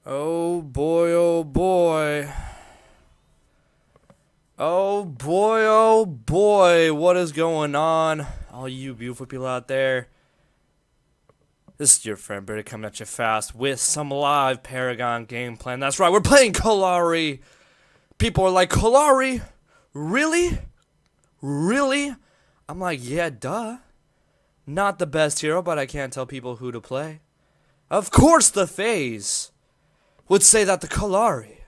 Oh boy, oh boy. Oh boy, oh boy. What is going on? All you beautiful people out there. This is your friend Birdie coming at you fast with some live Paragon game plan. That's right, we're playing Kallari. People are like, Kallari? Really? Really? I'm like, yeah, duh. Not the best hero, but I can't tell people who to play. Of course the FaZe would say that the Kallari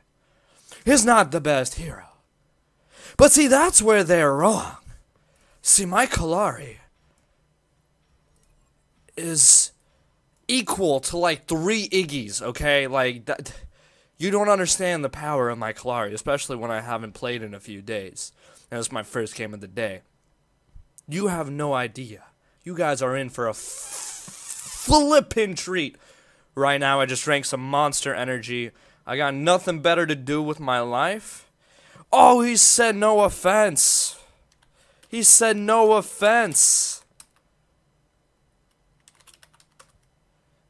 is not the best hero. But see, that's where they're wrong. See, my Kallari is equal to like 3 Iggy's, okay? Like, that, you don't understand the power of my Kallari, especially when I haven't played in a few days. And it's my first game of the day. You have no idea. You guys are in for a flippin' treat. Right now, I just drank some Monster Energy. I got nothing better to do with my life. Oh, he said no offense. He said no offense.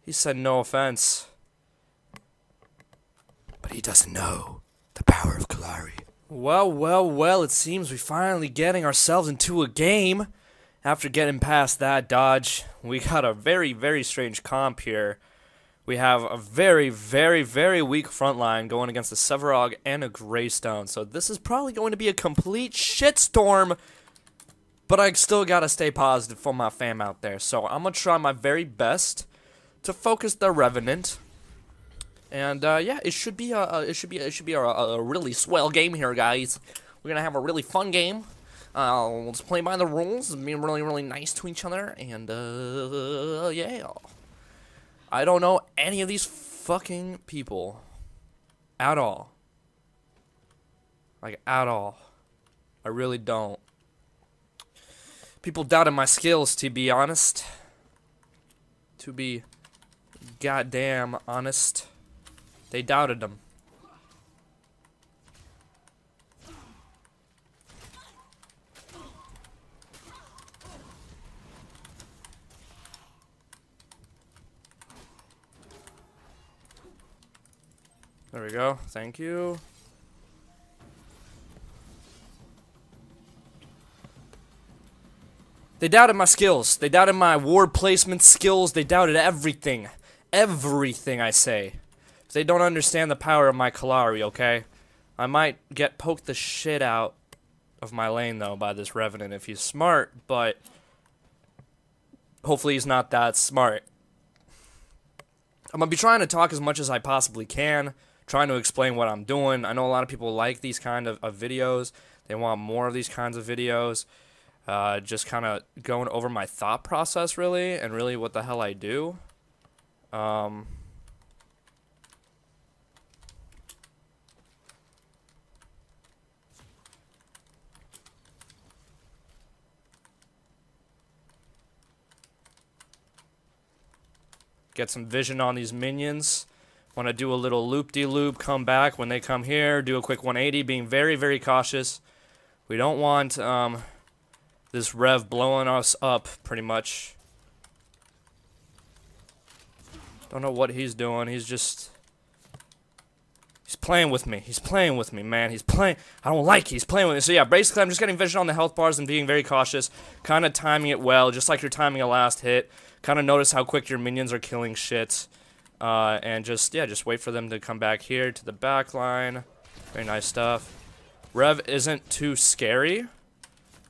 He said no offense. But he doesn't know the power of Kallari. Well, well, well, it seems we're finally getting ourselves into a game. After getting past that dodge, we got a very, very strange comp here. We have a very, very, very weak front line going against a Sevarog and a Greystone. So this is probably going to be a complete shitstorm. But I still gotta stay positive for my fam out there. So I'm gonna try my very best to focus the Revenant. And yeah, it should be a really swell game here, guys. We're gonna have a really fun game. Let's play by the rules and be really, really nice to each other. And yeah. I don't know any of these fucking people at all. Like, at all. I really don't. People doubted my skills, to be honest. To be goddamn honest. They doubted them. There we go. Thank you. They doubted my skills. They doubted my ward placement skills. They doubted everything. Everything, I say. They don't understand the power of my Kallari, okay? I might get poked the shit out of my lane, though, by this Revenant if he's smart, but hopefully he's not that smart. I'm gonna be trying to talk as much as I possibly can, trying to explain what I'm doing. I know a lot of people like these kind of videos. They want more of these kinds of videos. Just kind of going over my thought process, really, and really what the hell I do. Get some vision on these minions. Want to do a little loop-de-loop, come back when they come here, do a quick 180, being very, very cautious. We don't want this Rev blowing us up, pretty much. Don't know what he's doing. He's just... He's playing with me. He's playing with me, man. He's playing... I don't like it. He's playing with me. So yeah, basically I'm just getting vision on the health bars and being very cautious. Kind of timing it well, just like you're timing a last hit. Kind of notice how quick your minions are killing shit. And just, yeah, just wait for them to come back here to the back line. Very nice stuff. Rev isn't too scary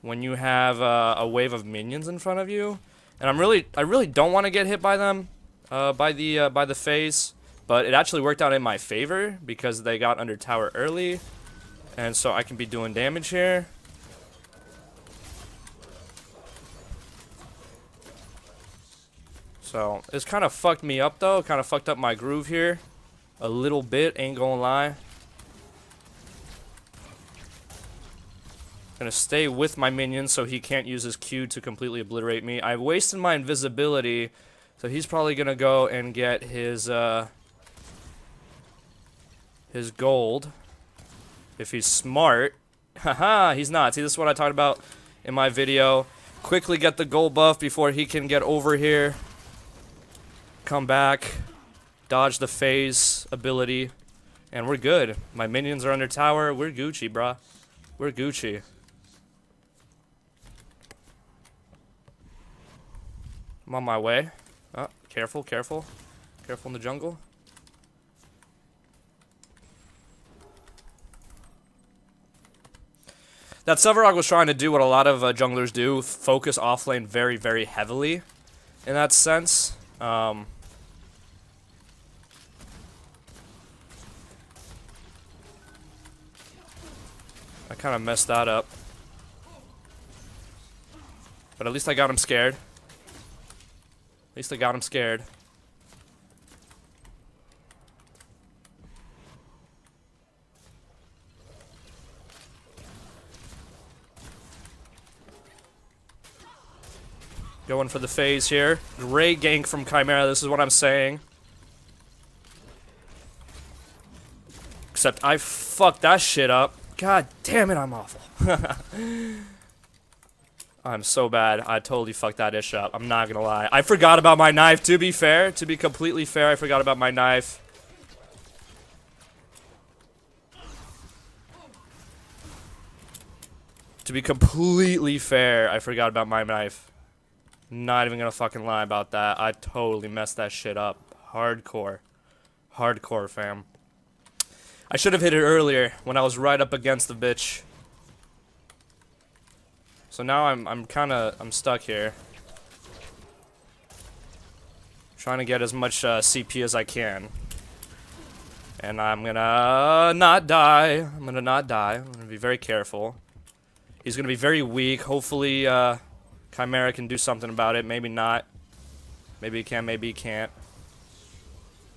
when you have a wave of minions in front of you. And I really don't want to get hit by them, by the FaZe. But it actually worked out in my favor because they got under tower early. And so I can be doing damage here. So, it's kind of fucked me up, though. Kind of fucked up my groove here. A little bit, ain't gonna lie. Gonna stay with my minions so he can't use his Q to completely obliterate me. I've wasted my invisibility, so he's probably gonna go and get his gold. If he's smart. Haha, he's not. See, this is what I talked about in my video. Quickly get the gold buff before he can get over here. Come back. Dodge the FaZe ability, and we're good. My minions are under tower. We're Gucci, bruh. We're Gucci. I'm on my way. Oh, careful, careful. Careful in the jungle. That Sevarog was trying to do what a lot of junglers do, focus offlane very, very heavily in that sense. I kind of messed that up. But at least I got him scared. At least I got him scared. Going for the phase here. Great gank from Chimera, this is what I'm saying. Except I fucked that shit up. God damn it, I'm awful. I'm so bad. I totally fucked that ish up. I'm not gonna lie. I forgot about my knife, to be fair. To be completely fair, I forgot about my knife. To be completely fair, I forgot about my knife. Not even gonna fucking lie about that. I totally messed that shit up. Hardcore. Hardcore, fam. I should have hit it earlier when I was right up against the bitch. So now I'm stuck here. Trying to get as much CP as I can. And I'm gonna not die. I'm gonna not die. I'm gonna be very careful. He's gonna be very weak. Hopefully, Chimera can do something about it. Maybe not. Maybe he can, maybe he can't.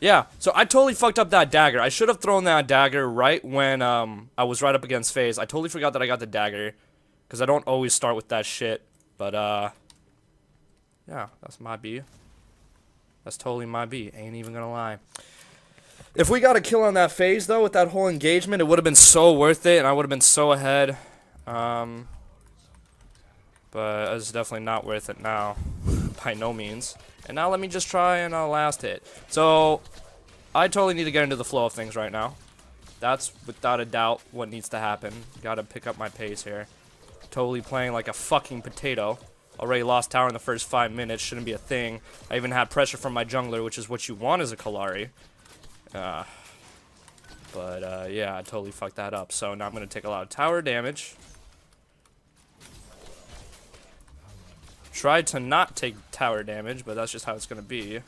Yeah, so I totally fucked up that dagger. I should have thrown that dagger right when I was right up against FaZe. I totally forgot that I got the dagger. Because I don't always start with that shit. But, yeah, that's my B. That's totally my B. Ain't even gonna lie. If we got a kill on that FaZe, though, with that whole engagement, it would have been so worth it, and I would have been so ahead. But it's definitely not worth it now. By no means. And now let me just try and last hit. So, I totally need to get into the flow of things right now. That's, without a doubt, what needs to happen. Gotta pick up my pace here. Totally playing like a fucking potato. Already lost tower in the first 5 minutes. Shouldn't be a thing. I even had pressure from my jungler, which is what you want as a Kallari. Yeah, I totally fucked that up. So now I'm going to take a lot of tower damage. Try to not take tower damage, but that's just how it's going to be.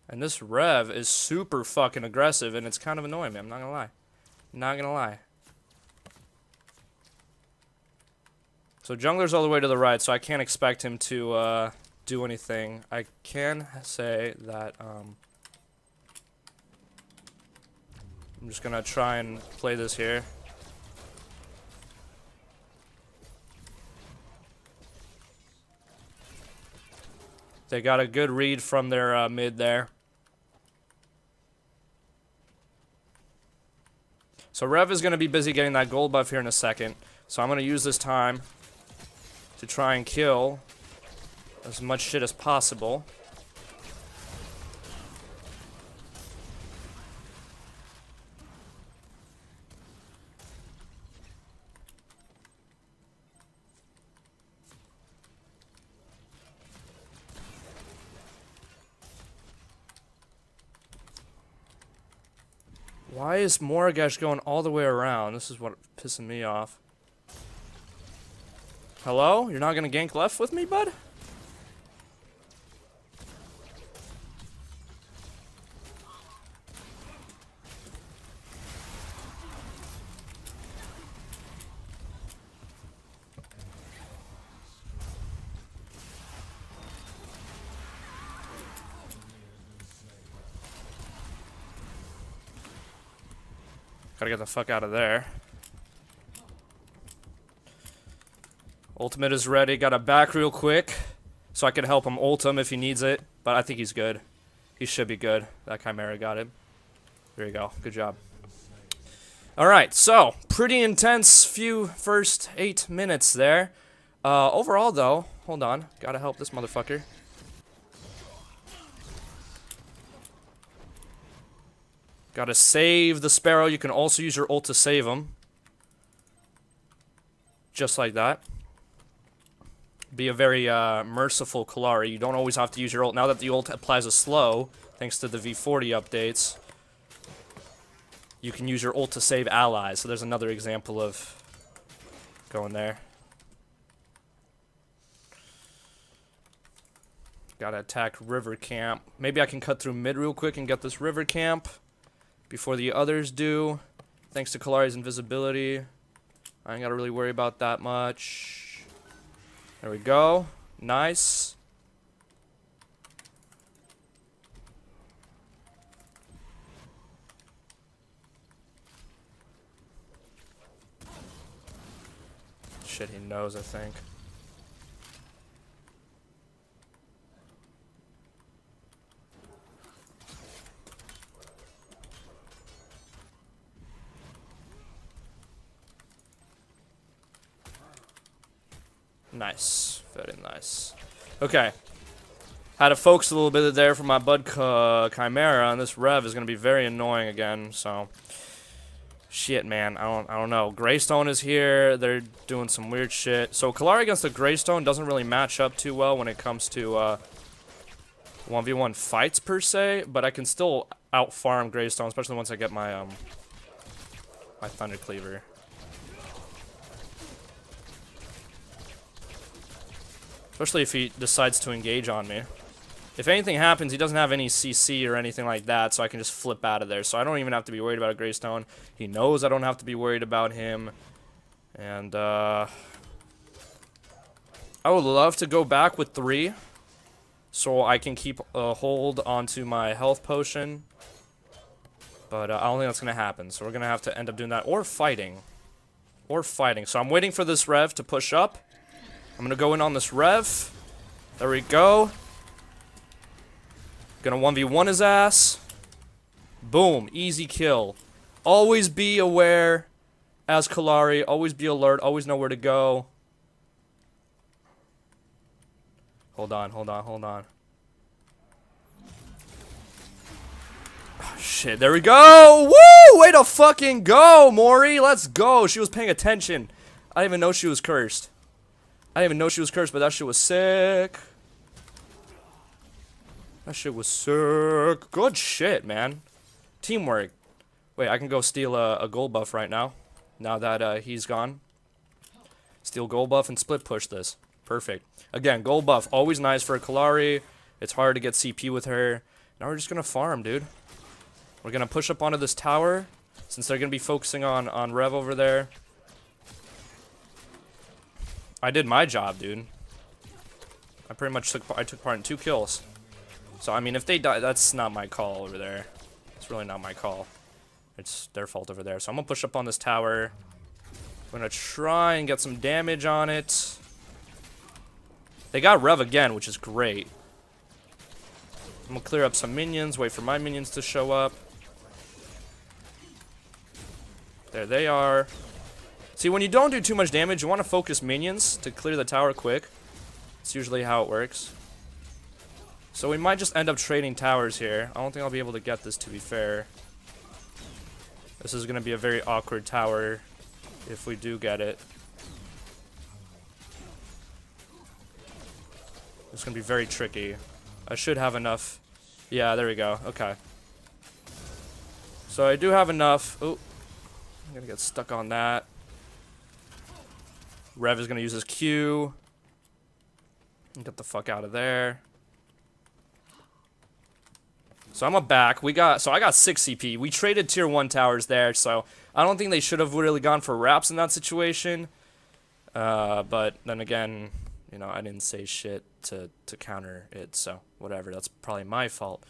And this Rev is super fucking aggressive, and it's kind of annoying me. I'm not gonna lie. Not gonna lie. So jungler's all the way to the right, so I can't expect him to do anything. I can say that I'm just gonna try and play this here. They got a good read from their mid there. So Rev is going to be busy getting that gold buff here in a second. So I'm going to use this time to try and kill as much shit as possible. Why is Moragash going all the way around? This is what pissing me off. Hello? You're not gonna gank left with me, bud? Gotta get the fuck out of there. Ultimate is ready. Gotta back real quick so I can help him ult him if he needs it. But I think he's good. He should be good. That Chimera got him. There you go. Good job. Alright, so pretty intense few first 8 minutes there. Overall, though, hold on. Gotta help this motherfucker. Gotta save the Sparrow. You can also use your ult to save him. Just like that. Be a very merciful Kallari. You don't always have to use your ult. Now that the ult applies a slow, thanks to the V40 updates, you can use your ult to save allies. So there's another example of going there. Gotta attack river camp. Maybe I can cut through mid real quick and get this river camp before the others do. Thanks to Kallari's invisibility. I ain't gotta really worry about that much. There we go. Nice. Shit, he knows, I think. Nice. Very nice. Okay. Had to focus a little bit there for my bud Chimera, and this Rev is going to be very annoying again, so... Shit, man. I don't know. Greystone is here. They're doing some weird shit. So, Kallari against the Greystone doesn't really match up too well when it comes to, 1v1 fights, per se, but I can still out-farm Greystone, especially once I get my, my Thunder Cleaver. Especially if he decides to engage on me. If anything happens, he doesn't have any CC or anything like that, so I can just flip out of there. So I don't even have to be worried about a Greystone. He knows I don't have to be worried about him. And, I would love to go back with 3. So I can keep a hold onto my health potion. But, I don't think that's going to happen. So we're going to have to end up doing that. Or fighting. Or fighting. So I'm waiting for this Rev to push up. I'm gonna go in on this Rev. There we go. Gonna 1v1 his ass. Boom. Easy kill. Always be aware as Kallari. Always be alert. Always know where to go. Hold on, hold on, hold on. Oh, shit, there we go! Woo! Way to fucking go, Mori! Let's go! She was paying attention. I didn't even know she was cursed. I didn't even know she was cursed, but that shit was sick. That shit was sick. Good shit, man. Teamwork. Wait, I can go steal a gold buff right now. Now that he's gone. Steal gold buff and split push this. Perfect. Again, gold buff. Always nice for a Kallari. It's hard to get CP with her. Now we're just gonna farm, dude. We're gonna push up onto this tower. Since they're gonna be focusing on Rev over there. I did my job, dude. I pretty much took part in 2 kills. So, I mean, if they die, that's not my call over there. It's really not my call. It's their fault over there. So, I'm gonna push up on this tower. I'm gonna try and get some damage on it. They got Rev again, which is great. I'm gonna clear up some minions, wait for my minions to show up. There they are. See, when you don't do too much damage, you want to focus minions to clear the tower quick. It's usually how it works. So we might just end up trading towers here. I don't think I'll be able to get this, to be fair. This is going to be a very awkward tower if we do get it. It's going to be very tricky. I should have enough. Yeah, there we go. Okay. So I do have enough. Oh, I'm going to get stuck on that. Rev is going to use his Q. Get the fuck out of there. So I'm a back. So I got 6 CP. We traded tier 1 towers there, so I don't think they should have really gone for wraps in that situation. But then again, you know, I didn't say shit to counter it, so whatever. That's probably my fault.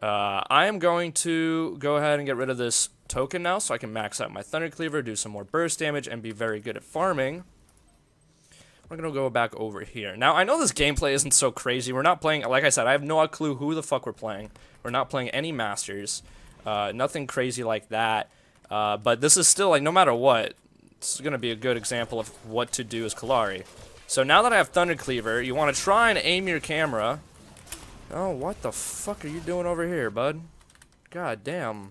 I am going to go ahead and get rid of this token now so I can max out my Thunder Cleaver, do some more burst damage, and be very good at farming. We're going to go back over here. Now, I know this gameplay isn't so crazy. We're not playing, like I said, I have no clue who the fuck we're playing. We're not playing any Masters. Nothing crazy like that. But this is still, like, no matter what, this is going to be a good example of what to do as Kallari. So now that I have Thunder Cleaver, you want to try and aim your camera. Oh, what the fuck are you doing over here, bud? God damn.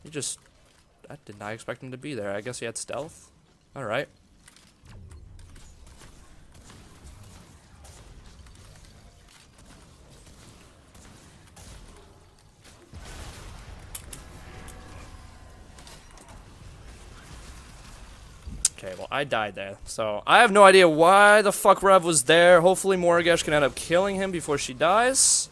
You just... I did not expect him to be there. I guess he had stealth. Alright. Okay, well, I died there. So, I have no idea why the fuck Rev was there. Hopefully Morgesh can end up killing him before she dies.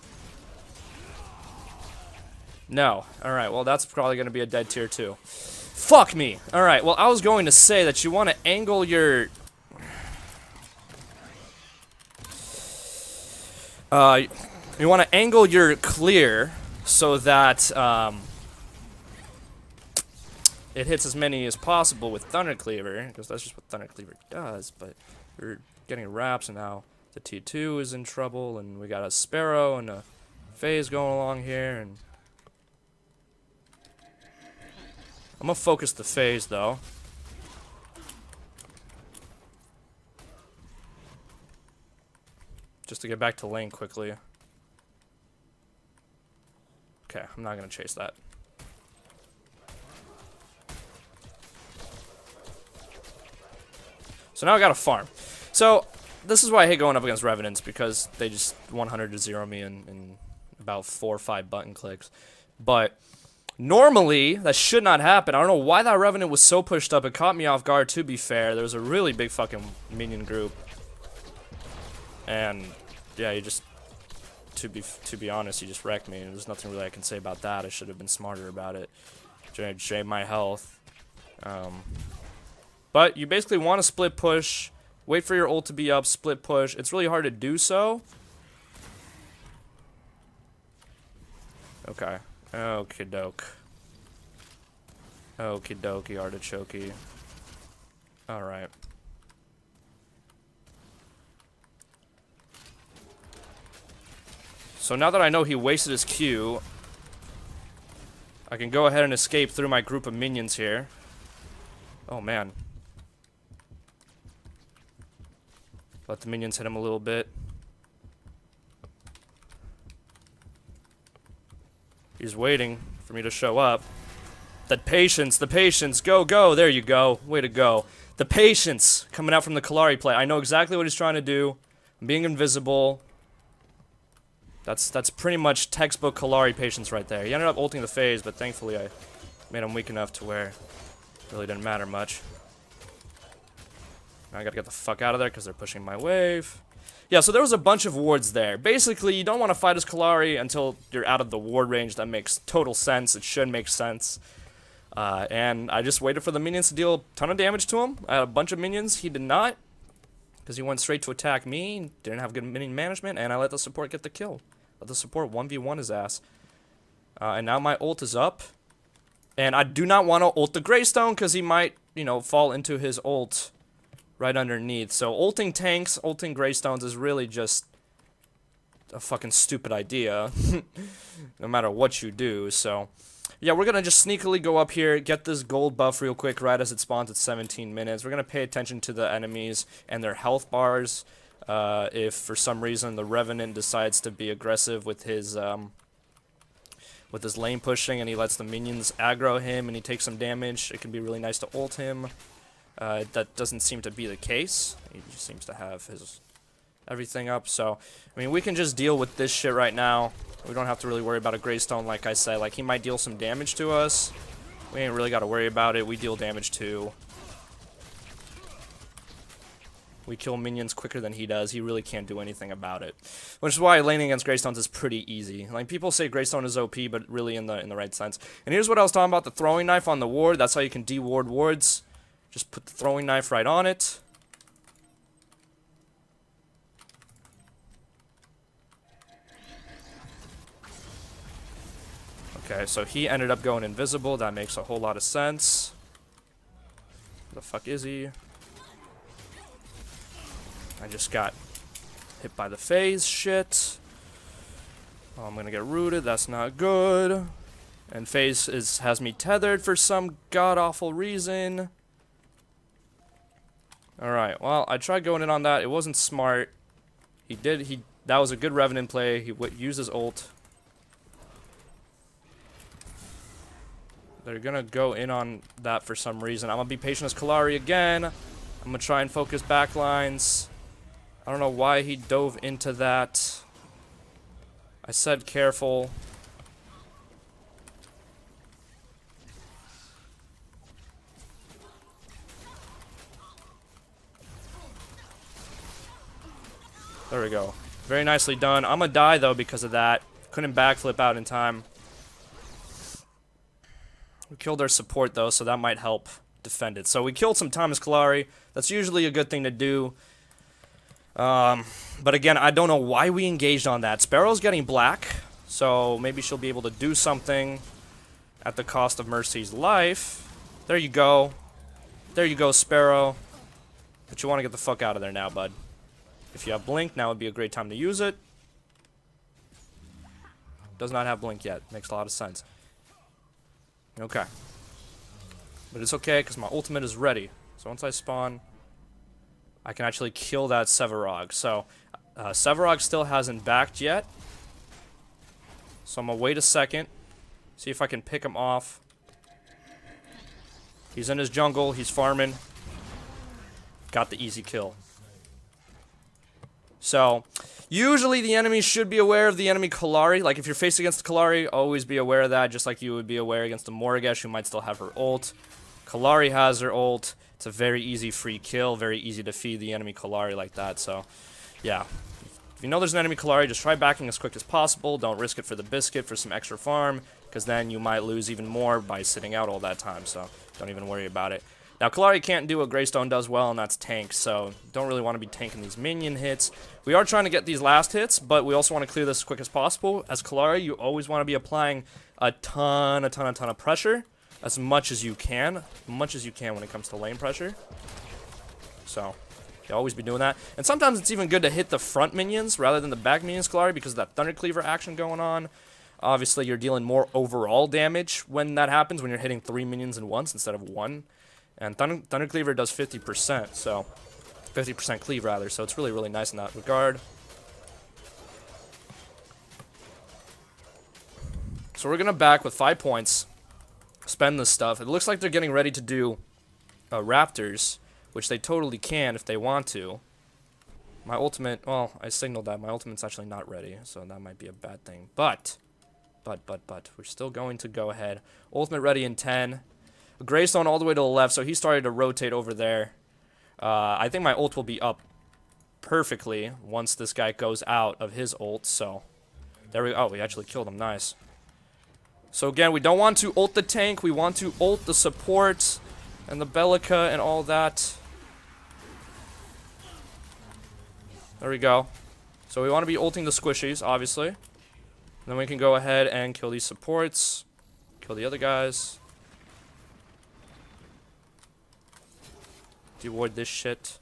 No. Alright, well, that's probably going to be a dead tier 2. Fuck me! Alright, well, I was going to say that you want to angle your... you want to angle your clear so that, it hits as many as possible with Thunder Cleaver, because that's just what Thunder Cleaver does, but we're getting wraps, and now the T2 is in trouble, and we got a Sparrow and a Phase going along here, and... I'm gonna focus the Phase, though. Just to get back to lane quickly. Okay, I'm not gonna chase that. So now I gotta farm. So, this is why I hate going up against Revenants, because they just 100 to 0 me in about 4 or 5 button clicks. But, normally, that should not happen. I don't know why that Revenant was so pushed up. It caught me off guard, to be fair. There was a really big fucking minion group. And, yeah, you just... To be honest, you just wrecked me. There's nothing really I can say about that. I should have been smarter about it. Drained my health. But you basically want to split push, wait for your ult to be up, split push. It's really hard to do so. Okay. Okie doke. Okie dokie, artichoke. Alright. So now that I know he wasted his Q, I can go ahead and escape through my group of minions here. Oh man. Let the minions hit him a little bit. He's waiting for me to show up. The patience, go, go, there you go. Way to go. The patience coming out from the Kallari play. I know exactly what he's trying to do. I'm being invisible. That's pretty much textbook Kallari patience right there. He ended up ulting the Phase, but thankfully I made him weak enough to where it really didn't matter much. Now I gotta get the fuck out of there because they're pushing my wave. Yeah, so there was a bunch of wards there. Basically, you don't want to fight as Kallari until you're out of the ward range. That makes total sense. It should make sense. And I just waited for the minions to deal a ton of damage to him. I had a bunch of minions. He did not. Because he went straight to attack me. Didn't have good minion management. And I let the support get the kill. Let the support 1v1 his ass. And now my ult is up. And I do not want to ult the Greystone because he might, you know, fall into his ult right underneath. So ulting tanks, ulting Greystones is really just a fucking stupid idea. No matter what you do, so... Yeah, we're gonna just sneakily go up here, get this gold buff real quick right as it spawns at 17 minutes. We're gonna pay attention to the enemies and their health bars. If for some reason the Revenant decides to be aggressive with his lane pushing and he lets the minions aggro him and he takes some damage, it can be really nice to ult him. That doesn't seem to be the case. He just seems to have his everything up. So, I mean, we can just deal with this shit right now. We don't have to really worry about a Greystone, like I said. Like, he might deal some damage to us. We ain't really got to worry about it. We deal damage too. We kill minions quicker than he does. He really can't do anything about it. Which is why laning against Greystones is pretty easy. Like, people say Greystone is OP, but really in the right sense. And here's what I was talking about, the throwing knife on the ward. That's how you can de-ward wards. Just put the throwing knife right on it. Okay, so he ended up going invisible. That makes a whole lot of sense. Where the fuck is he? I just got hit by the Phase shit. Oh, I'm gonna get rooted. That's not good. And Phase has me tethered for some god-awful reason. Alright, well, I tried going in on that. It wasn't smart. That was a good Revenant play. He used his ult. They're gonna go in on that for some reason. I'm gonna be patient as Kallari again. I'm gonna try and focus backlines. I don't know why he dove into that. I said careful. There we go. Very nicely done. I'm gonna die though because of that. Couldn't backflip out in time. We killed our support though, so that might help defend it. So we killed some Thomas Kallari. That's usually a good thing to do. But again, I don't know why we engaged on that. Sparrow's getting black, so maybe she'll be able to do something at the cost of Mercy's life. There you go. There you go, Sparrow. But you want to get the fuck out of there now, bud. If you have Blink, now would be a great time to use it. Does not have Blink yet. Makes a lot of sense. Okay. But it's okay, because my ultimate is ready. So once I spawn, I can actually kill that Sevarog. So, Sevarog still hasn't backed yet. So I'm going to wait a second. See if I can pick him off. He's in his jungle. He's farming. Got the easy kill. So, usually the enemy should be aware of the enemy Kallari. Like, if you're faced against Kallari, always be aware of that, just like you would be aware against the Morgesh, who might still have her ult. Kallari has her ult. It's a very easy free kill, very easy to feed the enemy Kallari like that, so, yeah. If you know there's an enemy Kallari, just try backing as quick as possible. Don't risk it for the biscuit for some extra farm, because then you might lose even more by sitting out all that time, so don't even worry about it. Now, Kallari can't do what Greystone does well, and that's tank, so don't really want to be tanking these minion hits. We are trying to get these last hits, but we also want to clear this as quick as possible. As Kallari, you always want to be applying a ton of pressure, as much as you can when it comes to lane pressure. So, you always be doing that. And sometimes it's even good to hit the front minions rather than the back minions, Kallari, because of that Thunder Cleaver action going on. Obviously, you're dealing more overall damage when that happens, when you're hitting 3 minions in once instead of 1. And Thunder Cleaver does 50%, so 50% cleave rather, so it's really, really nice in that regard. So we're gonna back with 5 points, spend this stuff. It looks like they're getting ready to do Raptors, which they totally can if they want to. My ultimate, well, I signaled that my ultimate's actually not ready, so that might be a bad thing. But, we're still going to go ahead. Ultimate ready in 10. Greystone all the way to the left, so he started to rotate over there. I think my ult will be up perfectly once this guy goes out of his ult, so there we go. Oh, we actually killed him. Nice. So again, we don't want to ult the tank. We want to ult the support and the Bellica and all that. There we go. So we want to be ulting the squishies, obviously. And then we can go ahead and kill these supports. Kill the other guys. Avoid this shit.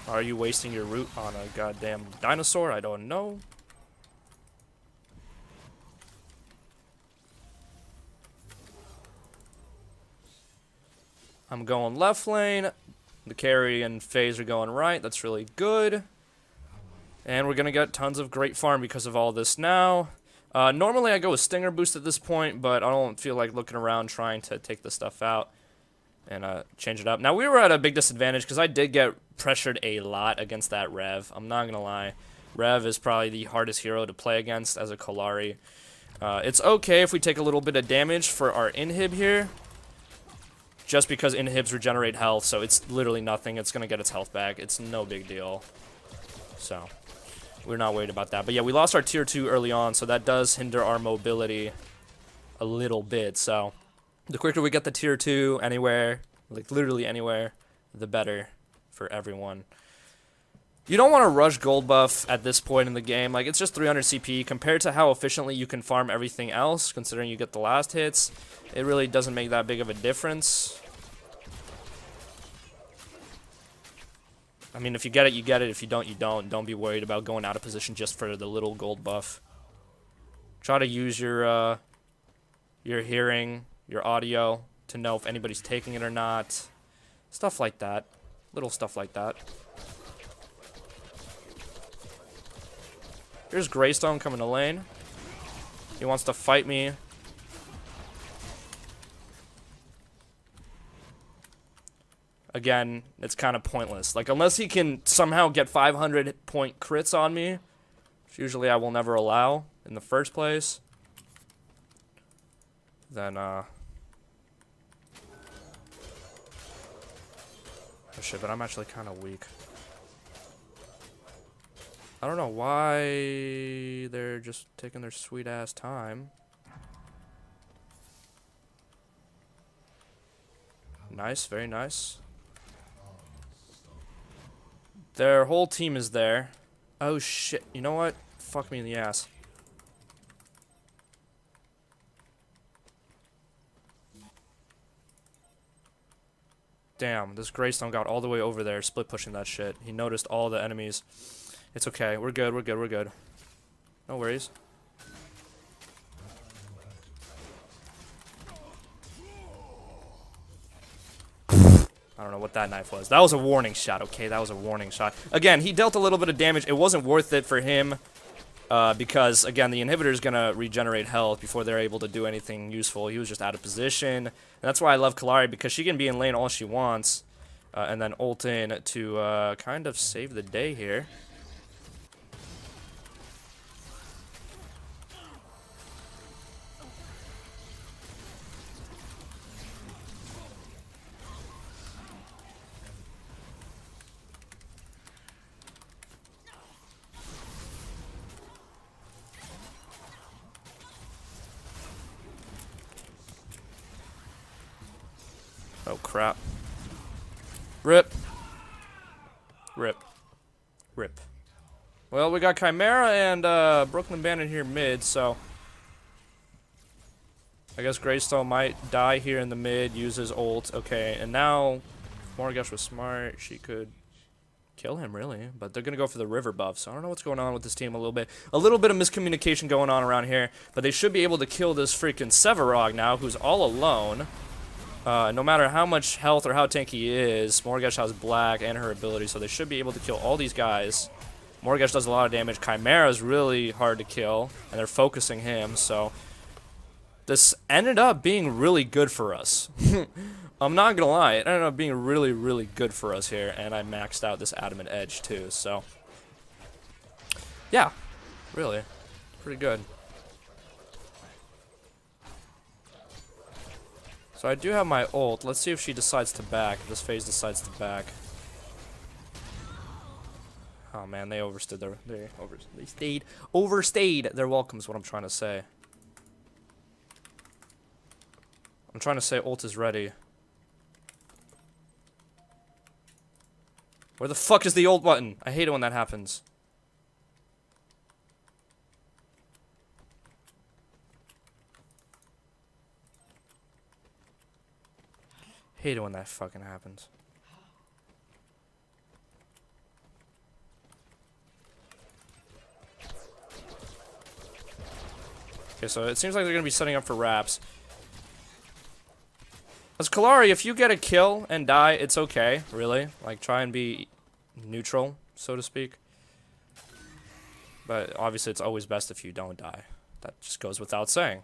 Are you wasting your root on a goddamn dinosaur? I don't know. I'm going left lane. The carry and phase are going right. That's really good. And we're going to get tons of great farm because of all this now. Normally I go with Stinger Boost at this point, but I don't feel like looking around trying to take this stuff out and change it up. Now, we were at a big disadvantage because I did get pressured a lot against that Rev. I'm not going to lie. Rev is probably the hardest hero to play against as a Kallari. It's okay if we take a little bit of damage for our inhib here, just because inhibs regenerate health, so it's literally nothing. It's going to get its health back. It's no big deal. So we're not worried about that. But yeah, we lost our tier 2 early on, so that does hinder our mobility a little bit. So the quicker we get the tier 2 anywhere, like literally anywhere, the better for everyone. You don't want to rush gold buff at this point in the game. Like, it's just 300 CP compared to how efficiently you can farm everything else, considering you get the last hits. It really doesn't make that big of a difference. I mean, if you get it, you get it. If you don't, you don't. Don't be worried about going out of position just for the little gold buff. Try to use your hearing, your audio, to know if anybody's taking it or not. Stuff like that. Little stuff like that. Here's Greystone coming to lane. He wants to fight me. Again, it's kind of pointless. Like, unless he can somehow get 500-point crits on me, which usually I will never allow in the first place, then, oh shit, but I'm actually kind of weak. I don't know why they're just taking their sweet-ass time. Nice, very nice. Their whole team is there. Oh shit, you know what? Fuck me in the ass. Damn, this Greystone got all the way over there, split pushing that shit. He noticed all the enemies. It's okay, we're good, we're good, we're good. No worries. I don't know what that knife was. That was a warning shot, okay? That was a warning shot. Again, he dealt a little bit of damage. It wasn't worth it for him because, again, the inhibitor is going to regenerate health before they're able to do anything useful. He was just out of position. And that's why I love Kallari, because she can be in lane all she wants and then ult in to kind of save the day here. Oh, crap. Rip. Rip. Rip. Well, we got Chimera and Brooklyn Bandit here mid, so I guess Greystone might die here in the mid, use his ult. Okay, and now if Morgesh was smart, she could kill him, really. But they're going to go for the river buff, so I don't know what's going on with this team a little bit. A little bit of miscommunication going on around here, but they should be able to kill this freaking Sevarog now, who's all alone. No matter how much health or how tanky he is, Morgesh has black and her ability, so they should be able to kill all these guys. Morgesh does a lot of damage. Chimera is really hard to kill, and they're focusing him, so this ended up being really good for us. I'm not gonna lie, it ended up being really, really good for us here, and I maxed out this Adamant Edge too, so yeah, really, pretty good. So I do have my ult. Let's see if she decides to back. If this phase decides to back. Oh man, they overstayed their welcome is what I'm trying to say. I'm trying to say ult is ready. Where the fuck is the ult button? I hate it when that happens. Hate it when that fucking happens. Okay, so it seems like they're gonna be setting up for wraps. As Kallari, if you get a kill and die, it's okay, really. Like, try and be neutral, so to speak. But obviously it's always best if you don't die. That just goes without saying.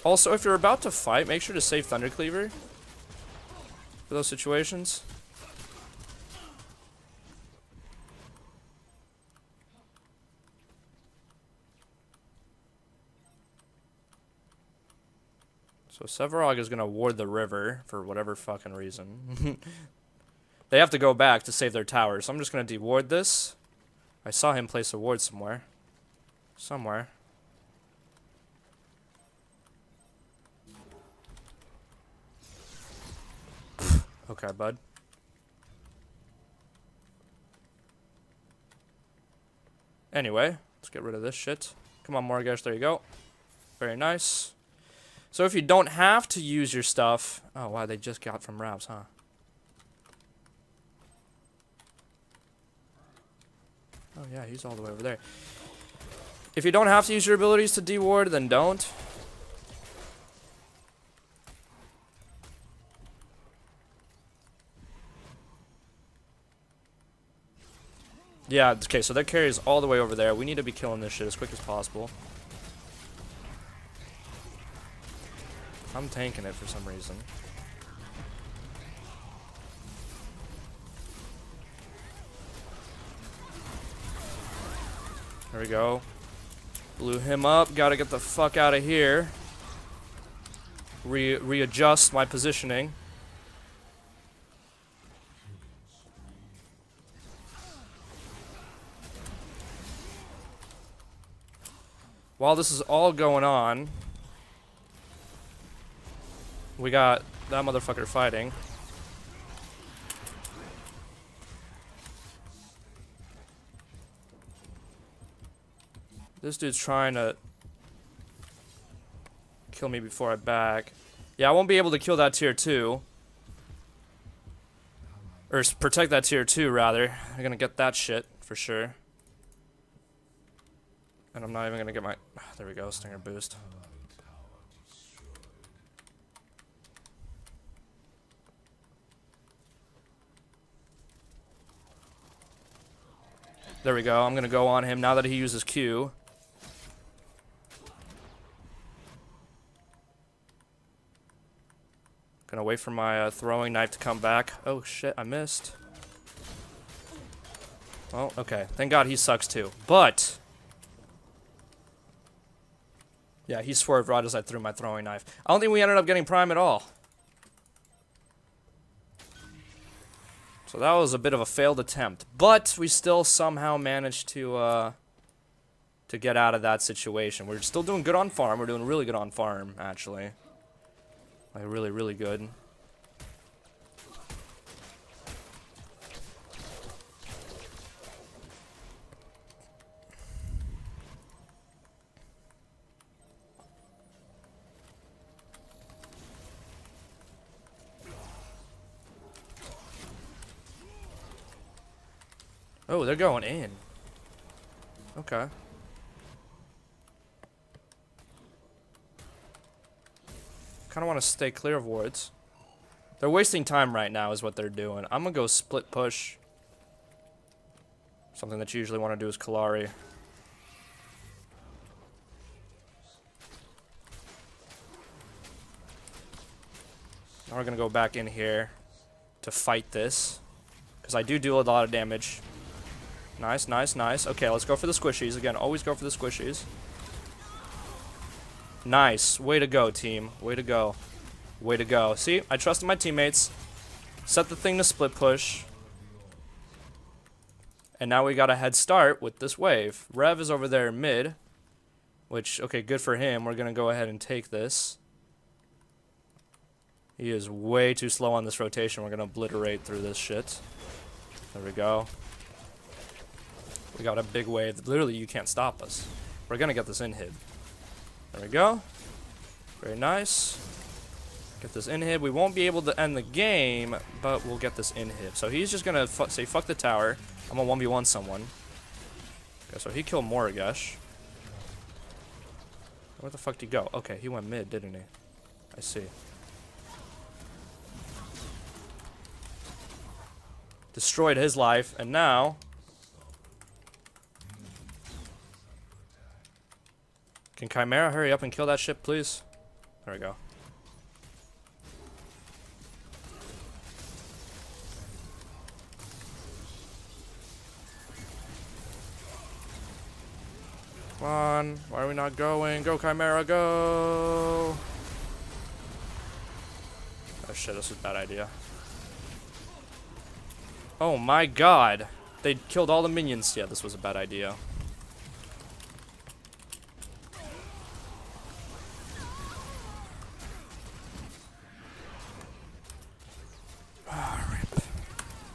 Also, if you're about to fight, make sure to save Thundercleaver for those situations. So Sevarog is going to ward the river for whatever fucking reason. They have to go back to save their tower, so I'm just going to deward this. I saw him place a ward somewhere. Somewhere. Okay, bud. Anyway, let's get rid of this shit. Come on, Morgesh, there you go. Very nice. So if you don't have to use your stuff... Oh, wow, they just got from Raps, huh? Oh yeah, he's all the way over there. If you don't have to use your abilities to deward, then don't. Yeah, okay, so their carry is all the way over there. We need to be killing this shit as quick as possible. I'm tanking it for some reason. There we go. Blew him up. Gotta get the fuck out of here. Readjust my positioning. While this is all going on, we got that motherfucker fighting. This dude's trying to kill me before I back. Yeah, I won't be able to kill that tier 2. Or protect that tier 2, rather. I'm gonna get that shit, for sure. And I'm not even gonna get my... There we go, Stinger boost. There we go, I'm gonna go on him now that he uses Q. Gonna wait for my throwing knife to come back. Oh shit, I missed. Well, okay. Thank God he sucks too. But... yeah, he swerved right as I threw my throwing knife. I don't think we ended up getting Prime at all. So that was a bit of a failed attempt. But we still somehow managed to get out of that situation. We're still doing good on farm. We're doing really good on farm, actually. Like, really, really good. Oh, they're going in. Okay. Kind of want to stay clear of wards. They're wasting time right now is what they're doing. I'm gonna go split push. Something that you usually want to do is Kallari. Now we're gonna go back in here to fight this. Because I do a lot of damage. Nice, nice, nice. Okay, let's go for the squishies. Again, always go for the squishies. Nice. Way to go, team. Way to go. Way to go. See, I trusted my teammates. Set the thing to split push. And now we got a head start with this wave. Rev is over there mid. Which, okay, good for him. We're going to go ahead and take this. He is way too slow on this rotation. We're going to obliterate through this shit. There we go. We got a big wave. Literally, you can't stop us. We're going to get this inhib. There we go. Very nice. Get this inhib. We won't be able to end the game, but we'll get this inhib. So he's just going to say, fuck the tower. I'm going to 1v1 someone. Okay, so he killed Morigesh. Where the fuck did he go? Okay, he went mid, didn't he? I see. Destroyed his life, and now... Can Chimera hurry up and kill that ship, please? There we go. Come on. Why are we not going? Go, Chimera, go! Oh shit, this was a bad idea. Oh my god. They killed all the minions. Yeah, this was a bad idea.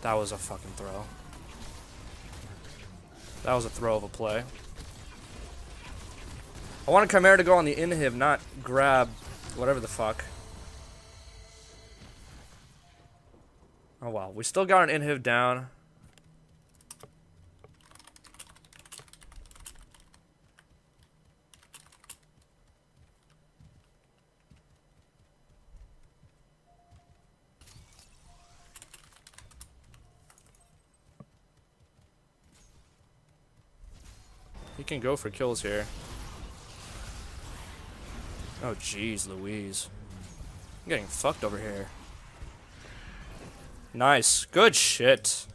That was a fucking throw. That was a throw of a play. I wanted Chimera to go on the inhib, not grab whatever the fuck. Oh wow, we still got an inhib down. He can go for kills here. Oh, jeez, Louise. I'm getting fucked over here. Nice. Good shit.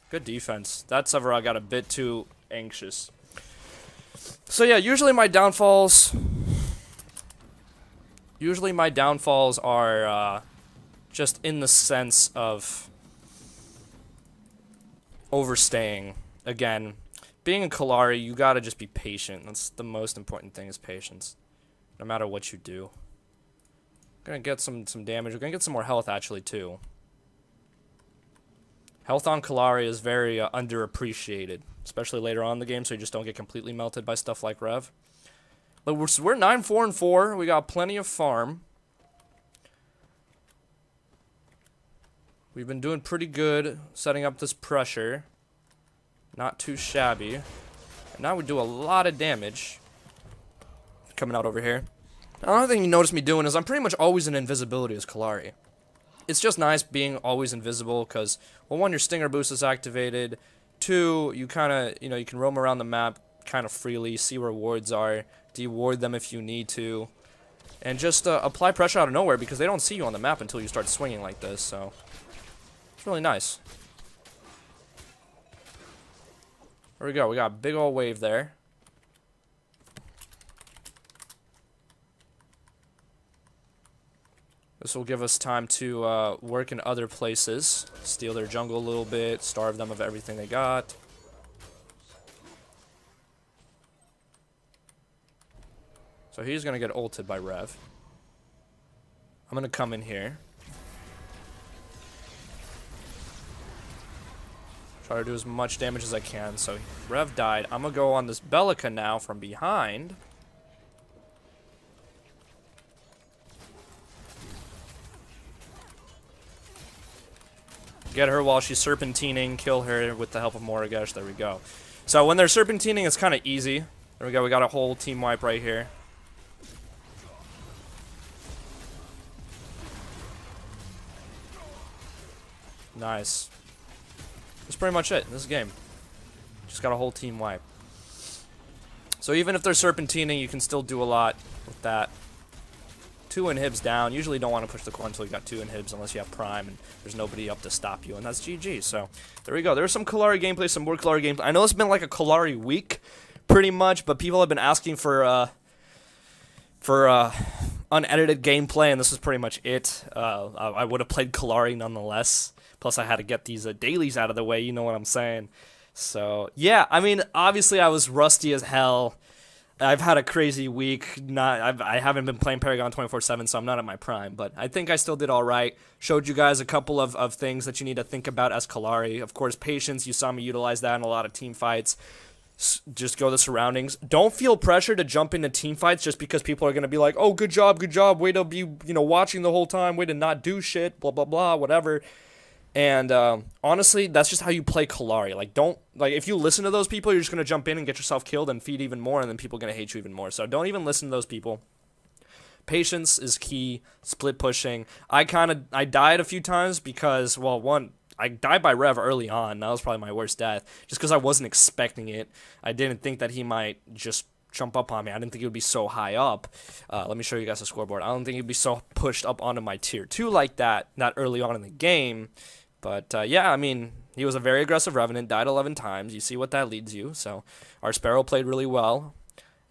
Good defense. That Several got a bit too anxious. So yeah, usually my downfalls are just in the sense of overstaying. Again, being a Kallari, you gotta just be patient. That's the most important thing, is patience. No matter what you do. Gonna get some damage. We're gonna get some more health, actually, too. Health on Kallari is very underappreciated, especially later on in the game, so you just don't get completely melted by stuff like Rev. But we're 9-4-4. We got plenty of farm. We've been doing pretty good setting up this pressure. Not too shabby. And now we do a lot of damage. Coming out over here. Another thing you notice me doing is I'm pretty much always in invisibility as Kallari. It's just nice being always invisible because, well, one, your stinger boost is activated. Two, you kind of, you can roam around the map kind of freely, see where wards are, deward them if you need to, and just apply pressure out of nowhere because they don't see you on the map until you start swinging like this, so it's really nice. There we go. We got a big old wave there. This will give us time to work in other places, steal their jungle a little bit, starve them of everything they got. So he's going to get ulted by Rev. I'm going to come in here. Try to do as much damage as I can. So Rev died. I'm going to go on this Bellica now from behind. Get her while she's serpentining, kill her with the help of Morrigesh. There we go. So when they're serpentining, it's kind of easy. There we go. We got a whole team wipe right here. Nice. That's pretty much it in this game. Just got a whole team wipe. So even if they're serpentining, you can still do a lot with that. 2 inhibs down. Usually don't want to push the core until you got 2 inhibs unless you have prime and there's nobody up to stop you, and that's GG. So there we go. There's some Kallari gameplay, some more Kallari gameplay. I know it's been like a Kallari week pretty much, but people have been asking for unedited gameplay, and this is pretty much it. I would have played Kallari nonetheless. Plus I had to get these dailies out of the way, you know what I'm saying. So yeah, I mean, obviously I was rusty as hell. I've had a crazy week. I haven't been playing Paragon 24/7, so I'm not at my prime. But I think I still did all right. Showed you guys a couple of things that you need to think about as Kallari. Of course, patience. You saw me utilize that in a lot of team fights. Just go the surroundings. Don't feel pressure to jump into team fights just because people are going to be like, oh, good job, way to be, watching the whole time, way to not do shit, blah, blah, blah, whatever. And honestly, that's just how you play Kallari. If you listen to those people, you're just going to jump in and get yourself killed and feed even more, and then people are going to hate you even more. So don't even listen to those people. Patience is key. Split pushing. I died a few times because, well, one, I died by Rev early on. That was probably my worst death, just because I wasn't expecting it. I didn't think that he might just jump up on me. I didn't think it would be so high up. Let me show you guys the scoreboard. I don't think he'd be so pushed up onto my tier 2 like that early on in the game. But, yeah, I mean, he was a very aggressive Revenant, died 11 times. You see what that leads you. So, our Sparrow played really well.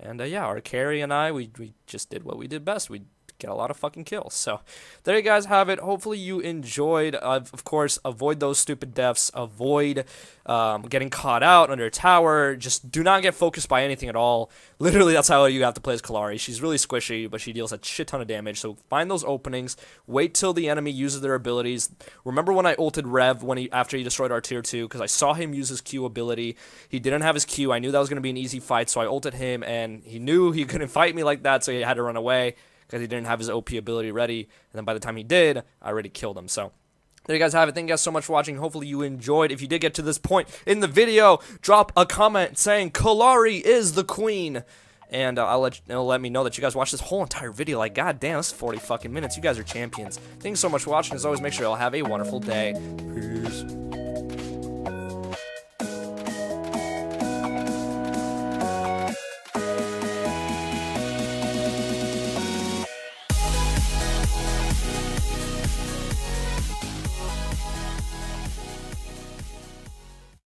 And, yeah, our carry and I, we just did what we did best. We get a lot of fucking kills. So, there you guys have it. Hopefully you enjoyed. Of course, avoid those stupid deaths. Avoid getting caught out under a tower. Just do not get focused by anything at all. Literally, that's how you have to play as Kallari. She's really squishy, but she deals a shit ton of damage. So, find those openings. Wait till the enemy uses their abilities. Remember when I ulted Rev after he destroyed our tier 2? Because I saw him use his Q ability. He didn't have his Q. I knew that was going to be an easy fight, so I ulted him, and he knew he couldn't fight me like that, so he had to run away because he didn't have his OP ability ready, and then by the time he did, I already killed him. So there you guys have it. Thank you guys so much for watching. Hopefully you enjoyed. If you did get to this point in the video, drop a comment saying Kallari is the queen, and it'll let me know that you guys watched this whole entire video. Like, god damn, this is 40 fucking minutes. You guys are champions. Thanks so much for watching. As always, make sure y'all have a wonderful day. Peace.